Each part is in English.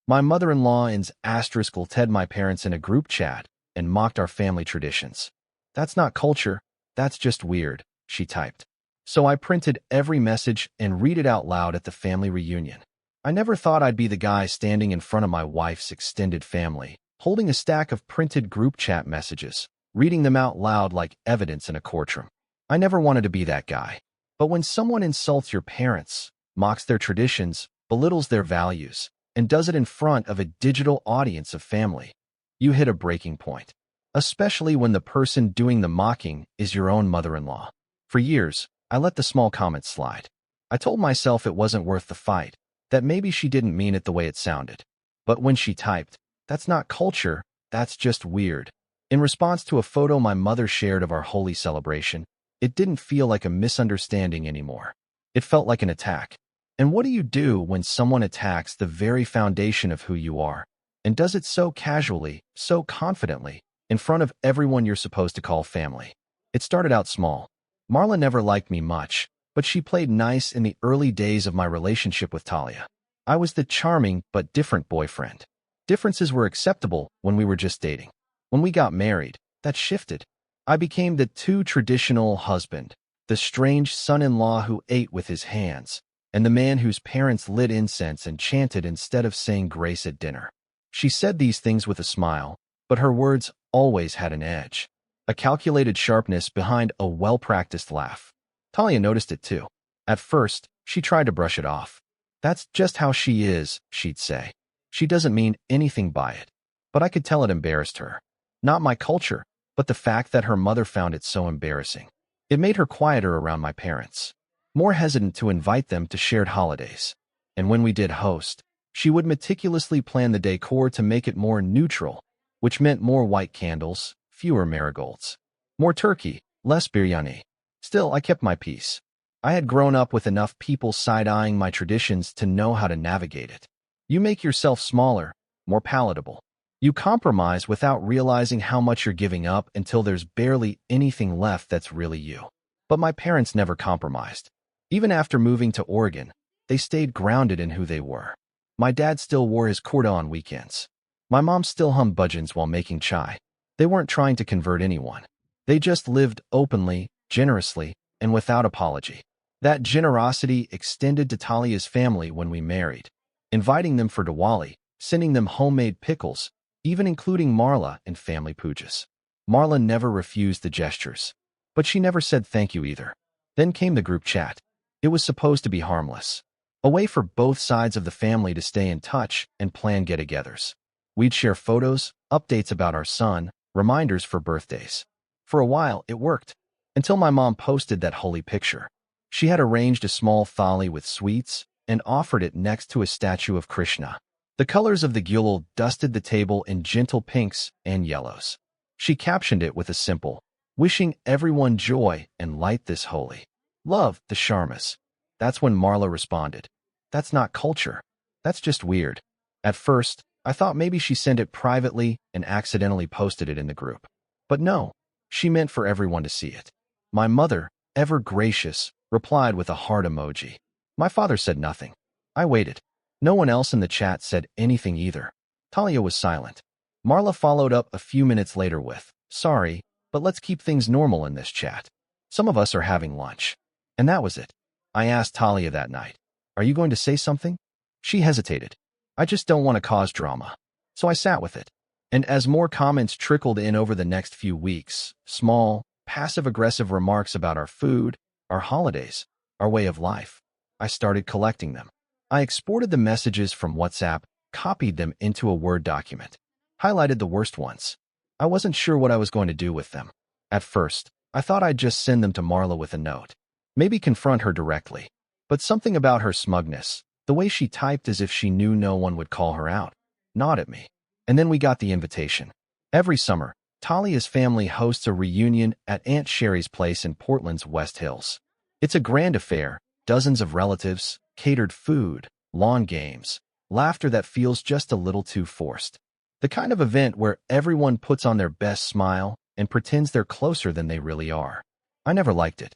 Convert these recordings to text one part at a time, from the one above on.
My mother-in-law and asterisk tagged my parents in a group chat and mocked our family traditions. That's not culture, that's just weird, she typed. So I printed every message and read it out loud at the family reunion. I never thought I'd be the guy standing in front of my wife's extended family, holding a stack of printed group chat messages, reading them out loud like evidence in a courtroom. I never wanted to be that guy. But when someone insults your parents, mocks their traditions, belittles their values, and does it in front of a digital audience of family, you hit a breaking point. Especially when the person doing the mocking is your own mother-in-law. For years, I let the small comments slide. I told myself it wasn't worth the fight, that maybe she didn't mean it the way it sounded. But when she typed, "That's not culture, that's just weird," in response to a photo my mother shared of our holy celebration, it didn't feel like a misunderstanding anymore. It felt like an attack. And what do you do when someone attacks the very foundation of who you are, and does it so casually, so confidently, in front of everyone you're supposed to call family? It started out small. Marla never liked me much, but she played nice in the early days of my relationship with Talia. I was the charming but different boyfriend. Differences were acceptable when we were just dating. When we got married, that shifted. I became the too traditional husband, the strange son-in-law who ate with his hands, and the man whose parents lit incense and chanted instead of saying grace at dinner. She said these things with a smile, but her words always had an edge, a calculated sharpness behind a well-practiced laugh. Talia noticed it too. At first, she tried to brush it off. "That's just how she is," she'd say. "She doesn't mean anything by it." But I could tell it embarrassed her. Not my culture, but the fact that her mother found it so embarrassing. It made her quieter around my parents, more hesitant to invite them to shared holidays. And when we did host, she would meticulously plan the decor to make it more neutral, which meant more white candles, fewer marigolds, more turkey, less biryani. Still, I kept my peace. I had grown up with enough people side-eyeing my traditions to know how to navigate it. You make yourself smaller, more palatable. You compromise without realizing how much you're giving up until there's barely anything left that's really you. But my parents never compromised. Even after moving to Oregon, they stayed grounded in who they were. My dad still wore his kurta on weekends. My mom still hummed bhajans while making chai. They weren't trying to convert anyone. They just lived openly, generously, and without apology. That generosity extended to Talia's family when we married, inviting them for Diwali, sending them homemade pickles, even including Marla in family pujas. Marla never refused the gestures, but she never said thank you either. Then came the group chat. It was supposed to be harmless, a way for both sides of the family to stay in touch and plan get-togethers. We'd share photos, updates about our son, reminders for birthdays. For a while, it worked, until my mom posted that holy picture. She had arranged a small thali with sweets and offered it next to a statue of Krishna. The colors of the gyulal dusted the table in gentle pinks and yellows. She captioned it with a simple, "Wishing everyone joy and light this holy. Love, the Sharmas." That's when Marla responded, "That's not culture. That's just weird." At first, I thought maybe she sent it privately and accidentally posted it in the group. But no, she meant for everyone to see it. My mother, ever gracious, replied with a heart emoji. My father said nothing. I waited. No one else in the chat said anything either. Talia was silent. Marla followed up a few minutes later with, "Sorry, but let's keep things normal in this chat. Some of us are having lunch." And that was it. I asked Talia that night, "Are you going to say something?" She hesitated. "I just don't want to cause drama." So I sat with it. And as more comments trickled in over the next few weeks, small, passive-aggressive remarks about our food, our holidays, our way of life, I started collecting them. I exported the messages from WhatsApp, copied them into a Word document, highlighted the worst ones. I wasn't sure what I was going to do with them. At first, I thought I'd just send them to Marla with a note, maybe confront her directly. But something about her smugness, the way she typed as if she knew no one would call her out, gnawed at me. And then we got the invitation. Every summer, Talia's family hosts a reunion at Aunt Sherry's place in Portland's West Hills. It's a grand affair, dozens of relatives, catered food, lawn games, laughter that feels just a little too forced. The kind of event where everyone puts on their best smile and pretends they're closer than they really are. I never liked it.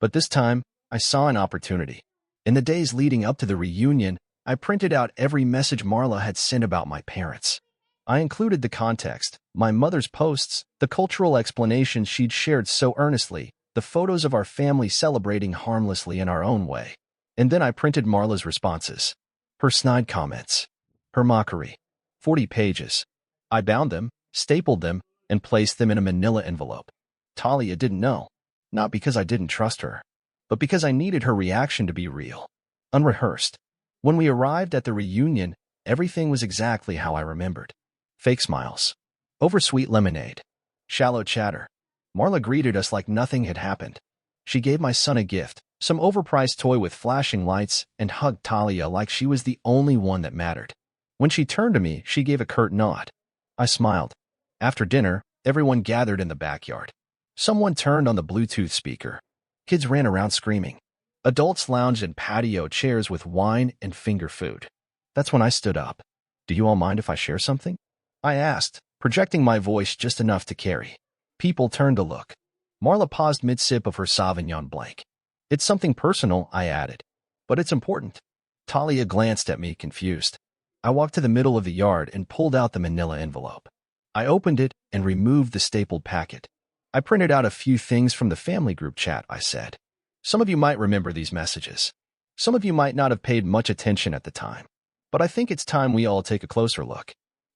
But this time, I saw an opportunity. In the days leading up to the reunion, I printed out every message Marla had sent about my parents. I included the context, my mother's posts, the cultural explanations she'd shared so earnestly, the photos of our family celebrating harmlessly in our own way. And then I printed Marla's responses. Her snide comments. Her mockery. 40 pages. I bound them, stapled them, and placed them in a manila envelope. Talia didn't know. Not because I didn't trust her, but because I needed her reaction to be real. Unrehearsed. When we arrived at the reunion, everything was exactly how I remembered. Fake smiles. Oversweet lemonade. Shallow chatter. Marla greeted us like nothing had happened. She gave my son a gift, some overpriced toy with flashing lights, and hugged Talia like she was the only one that mattered. When she turned to me, she gave a curt nod. I smiled. After dinner, everyone gathered in the backyard. Someone turned on the Bluetooth speaker. Kids ran around screaming. Adults lounged in patio chairs with wine and finger food. That's when I stood up. Do you all mind if I share something? I asked, projecting my voice just enough to carry. People turned to look. Marla paused mid-sip of her Sauvignon Blanc. It's something personal, I added. But it's important. Talia glanced at me, confused. I walked to the middle of the yard and pulled out the manila envelope. I opened it and removed the stapled packet. I printed out a few things from the family group chat, I said. Some of you might remember these messages. Some of you might not have paid much attention at the time. But I think it's time we all take a closer look.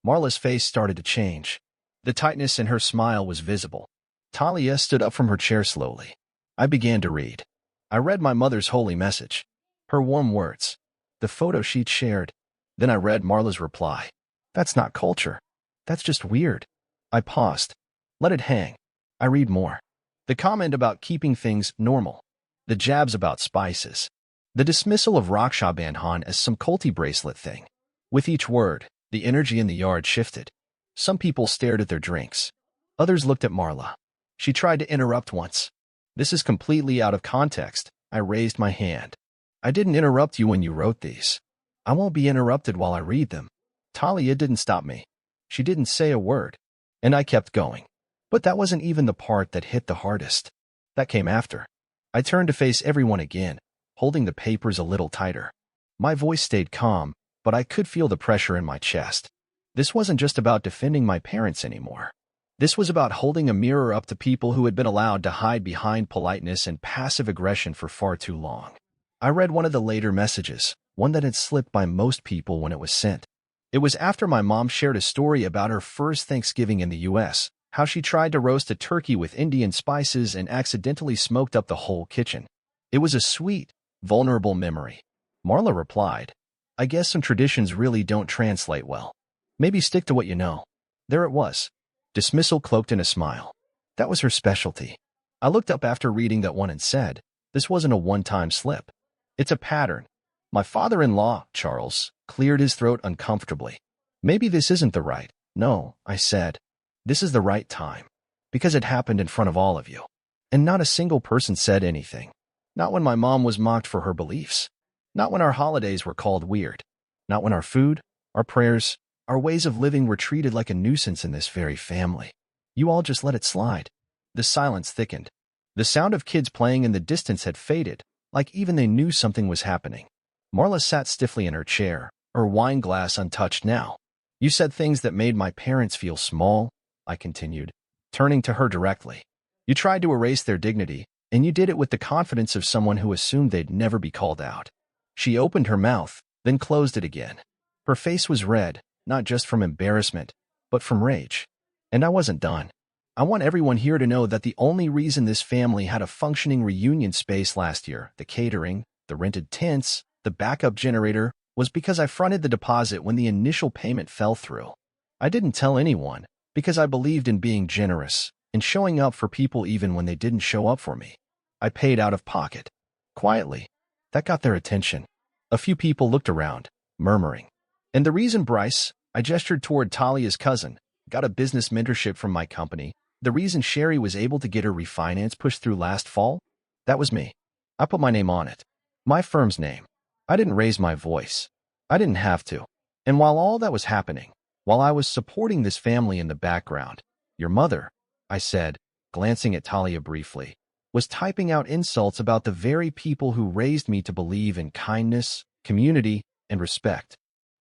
Marla's face started to change. The tightness in her smile was visible. Talia stood up from her chair slowly. I began to read. I read my mother's holy message. Her warm words. The photo she'd shared. Then I read Marla's reply. That's not culture. That's just weird. I paused. Let it hang. I read more. The comment about keeping things normal. The jabs about spices. The dismissal of Raksha Bandhan as some culty bracelet thing. With each word, the energy in the yard shifted. Some people stared at their drinks. Others looked at Marla. She tried to interrupt once. This is completely out of context. I raised my hand. I didn't interrupt you when you wrote these. I won't be interrupted while I read them. Talia didn't stop me. She didn't say a word. And I kept going. But that wasn't even the part that hit the hardest. That came after. I turned to face everyone again, holding the papers a little tighter. My voice stayed calm, but I could feel the pressure in my chest. This wasn't just about defending my parents anymore. This was about holding a mirror up to people who had been allowed to hide behind politeness and passive aggression for far too long. I read one of the later messages, one that had slipped by most people when it was sent. It was after my mom shared a story about her first Thanksgiving in the U.S., how she tried to roast a turkey with Indian spices and accidentally smoked up the whole kitchen. It was a sweet, vulnerable memory. Marla replied, I guess some traditions really don't translate well. Maybe stick to what you know. There it was. Dismissal cloaked in a smile. That was her specialty. I looked up after reading that one and said, this wasn't a one-time slip. It's a pattern. My father-in-law, Charles, cleared his throat uncomfortably. Maybe this isn't the right. No, I said. This is the right time. Because it happened in front of all of you. And not a single person said anything. Not when my mom was mocked for her beliefs. Not when our holidays were called weird. Not when our food, our prayers, our ways of living were treated like a nuisance in this very family. You all just let it slide. The silence thickened. The sound of kids playing in the distance had faded, like even they knew something was happening. Marla sat stiffly in her chair, her wine glass untouched now. You said things that made my parents feel small, I continued, turning to her directly. You tried to erase their dignity, and you did it with the confidence of someone who assumed they'd never be called out. She opened her mouth, then closed it again. Her face was red, not just from embarrassment, but from rage. And I wasn't done. I want everyone here to know that the only reason this family had a functioning reunion space last year, the catering, the rented tents, the backup generator, was because I fronted the deposit when the initial payment fell through. I didn't tell anyone, because I believed in being generous and showing up for people even when they didn't show up for me. I paid out of pocket. Quietly. That got their attention. A few people looked around, murmuring. And the reason Bryce, I gestured toward Talia's cousin, got a business mentorship from my company, the reason Sherry was able to get her refinance pushed through last fall, that was me. I put my name on it. My firm's name. I didn't raise my voice. I didn't have to. And while all that was happening, while I was supporting this family in the background, your mother, I said, glancing at Talia briefly, was typing out insults about the very people who raised me to believe in kindness, community, and respect.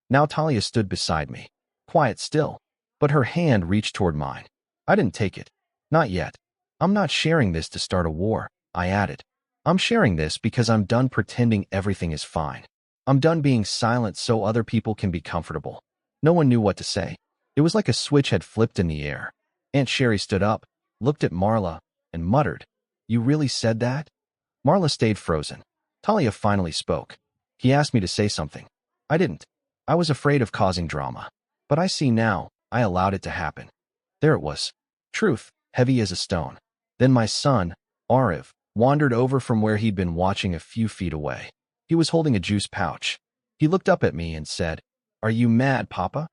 Now Talia stood beside me, quiet still, but her hand reached toward mine. I didn't take it. Not yet. I'm not sharing this to start a war, I added. I'm sharing this because I'm done pretending everything is fine. I'm done being silent so other people can be comfortable. No one knew what to say. It was like a switch had flipped in the air. Aunt Sherry stood up, looked at Marla, and muttered, "You really said that?" Marla stayed frozen. Talia finally spoke. He asked me to say something. I didn't. I was afraid of causing drama. But I see now, I allowed it to happen. There it was. Truth, heavy as a stone. Then my son, Ariv, wandered over from where he'd been watching a few feet away. He was holding a juice pouch. He looked up at me and said, "Are you mad, Papa?"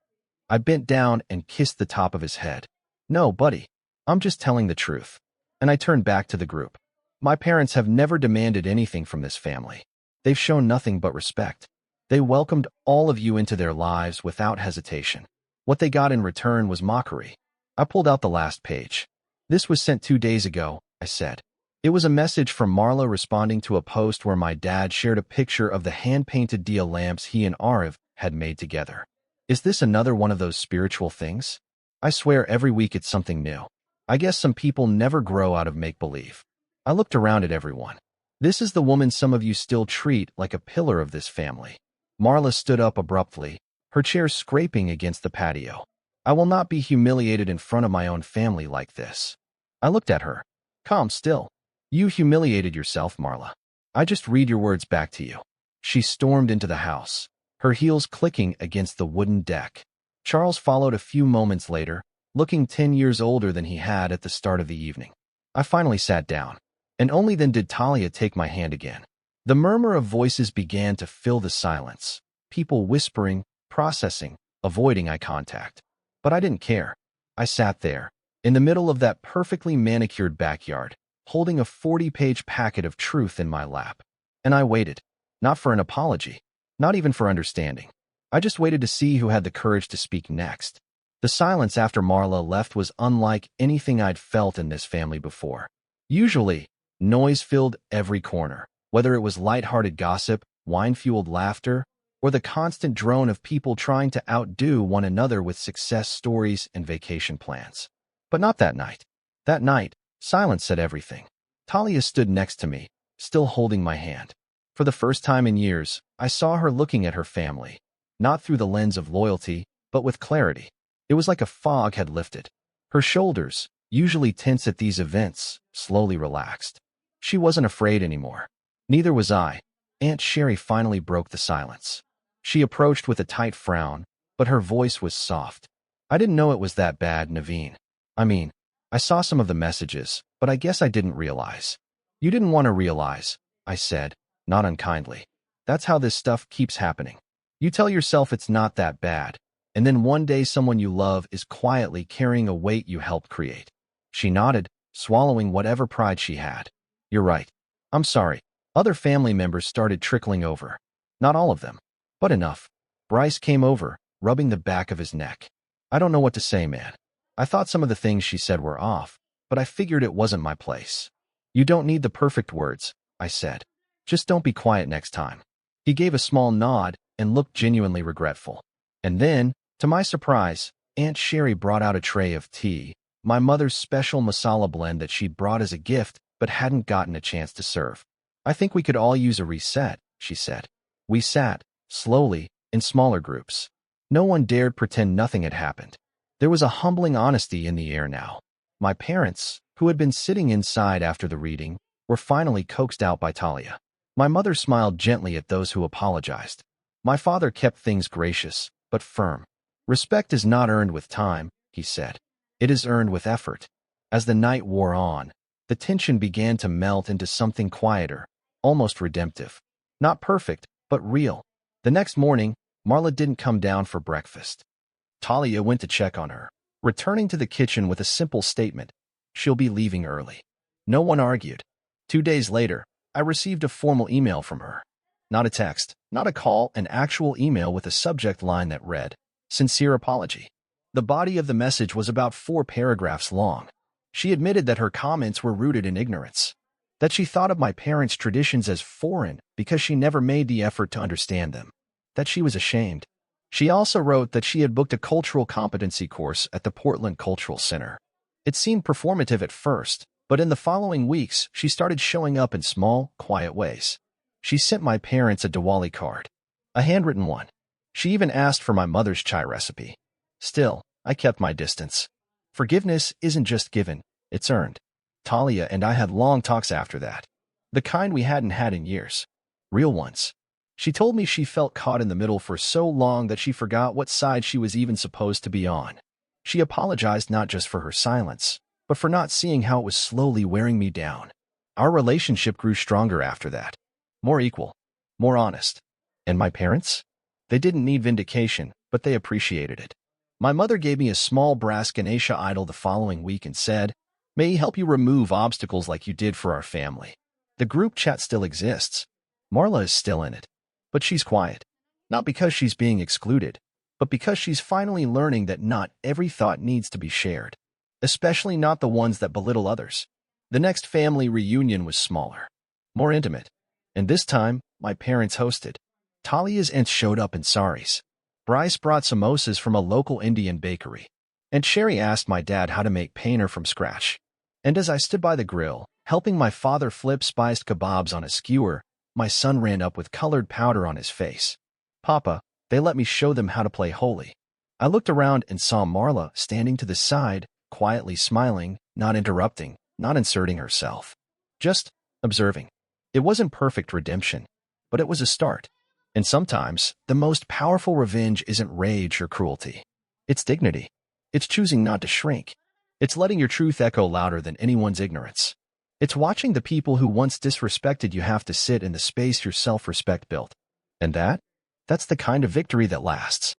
I bent down and kissed the top of his head. "No, buddy. I'm just telling the truth." And I turned back to the group. My parents have never demanded anything from this family. They've shown nothing but respect. They welcomed all of you into their lives without hesitation. What they got in return was mockery. I pulled out the last page. "This was sent 2 days ago," I said. It was a message from Marla responding to a post where my dad shared a picture of the hand-painted dia lamps he and Ariv had made together. Is this another one of those spiritual things? I swear every week it's something new. I guess some people never grow out of make-believe. I looked around at everyone. This is the woman some of you still treat like a pillar of this family. Marla stood up abruptly, her chair scraping against the patio. I will not be humiliated in front of my own family like this. I looked at her. Calm still. You humiliated yourself, Marla. I just read your words back to you. She stormed into the house, her heels clicking against the wooden deck. Charles followed a few moments later, looking 10 years older than he had at the start of the evening. I finally sat down, and only then did Talia take my hand again. The murmur of voices began to fill the silence, people whispering, processing, avoiding eye contact. But I didn't care. I sat there, in the middle of that perfectly manicured backyard, holding a 40-page packet of truth in my lap. And I waited, not for an apology, not even for understanding. I just waited to see who had the courage to speak next. The silence after Marla left was unlike anything I'd felt in this family before. Usually, noise filled every corner, whether it was light-hearted gossip, wine-fueled laughter, or the constant drone of people trying to outdo one another with success stories and vacation plans. But not that night. That night, silence said everything. Talia stood next to me, still holding my hand. For the first time in years, I saw her looking at her family, not through the lens of loyalty, but with clarity. It was like a fog had lifted. Her shoulders, usually tense at these events, slowly relaxed. She wasn't afraid anymore. Neither was I. Aunt Sherry finally broke the silence. She approached with a tight frown, but her voice was soft. "I didn't know it was that bad, Naveen. I saw some of the messages, but I guess I didn't realize." "You didn't want to realize," I said, not unkindly. "That's how this stuff keeps happening. You tell yourself it's not that bad, and then one day someone you love is quietly carrying a weight you helped create." She nodded, swallowing whatever pride she had. "You're right. I'm sorry." Other family members started trickling over. Not all of them, but enough. Bryce came over, rubbing the back of his neck. "I don't know what to say, man. I thought some of the things she said were off, but I figured it wasn't my place." "You don't need the perfect words," I said. "Just don't be quiet next time." He gave a small nod and looked genuinely regretful. And then, to my surprise, Aunt Sherry brought out a tray of tea, my mother's special masala blend that she'd brought as a gift but hadn't gotten a chance to serve. "I think we could all use a reset," she said. We sat, slowly, in smaller groups. No one dared pretend nothing had happened. There was a humbling honesty in the air now. My parents, who had been sitting inside after the reading, were finally coaxed out by Talia. My mother smiled gently at those who apologized. My father kept things gracious, but firm. "Respect is not earned with time," he said. "It is earned with effort." As the night wore on, the tension began to melt into something quieter, almost redemptive. Not perfect, but real. The next morning, Marla didn't come down for breakfast. Talia went to check on her, returning to the kitchen with a simple statement: "She'll be leaving early." No one argued. 2 days later, I received a formal email from her. Not a text, not a call, an actual email with a subject line that read, "Sincere apology." The body of the message was about 4 paragraphs long. She admitted that her comments were rooted in ignorance, that she thought of my parents' traditions as foreign because she never made the effort to understand them. that she was ashamed. She also wrote that she had booked a cultural competency course at the Portland Cultural Center. It seemed performative at first, but in the following weeks, she started showing up in small, quiet ways. She sent my parents a Diwali card, a handwritten one. She even asked for my mother's chai recipe. Still, I kept my distance. Forgiveness isn't just given, it's earned. Talia and I had long talks after that. The kind we hadn't had in years. Real ones. She told me she felt caught in the middle for so long that she forgot what side she was even supposed to be on. She apologized not just for her silence, but for not seeing how it was slowly wearing me down. Our relationship grew stronger after that. More equal. More honest. And my parents? They didn't need vindication, but they appreciated it. My mother gave me a small brass Ganesha idol the following week and said, "May he help you remove obstacles like you did for our family." The group chat still exists. Marla is still in it. But she's quiet. Not because she's being excluded, but because she's finally learning that not every thought needs to be shared. Especially not the ones that belittle others. The next family reunion was smaller. More intimate. And this time, my parents hosted. Talia's aunts showed up in saris. Bryce brought samosas from a local Indian bakery. And Sherry asked my dad how to make paneer from scratch. And as I stood by the grill, helping my father flip spiced kebabs on a skewer, my son ran up with colored powder on his face. "Papa, they let me show them how to play holy." I looked around and saw Marla standing to the side, quietly smiling, not interrupting, not inserting herself. Just observing. It wasn't perfect redemption, but it was a start. And sometimes, the most powerful revenge isn't rage or cruelty. It's dignity. It's choosing not to shrink. It's letting your truth echo louder than anyone's ignorance. It's watching the people who once disrespected you have to sit in the space your self-respect built. And that's the kind of victory that lasts.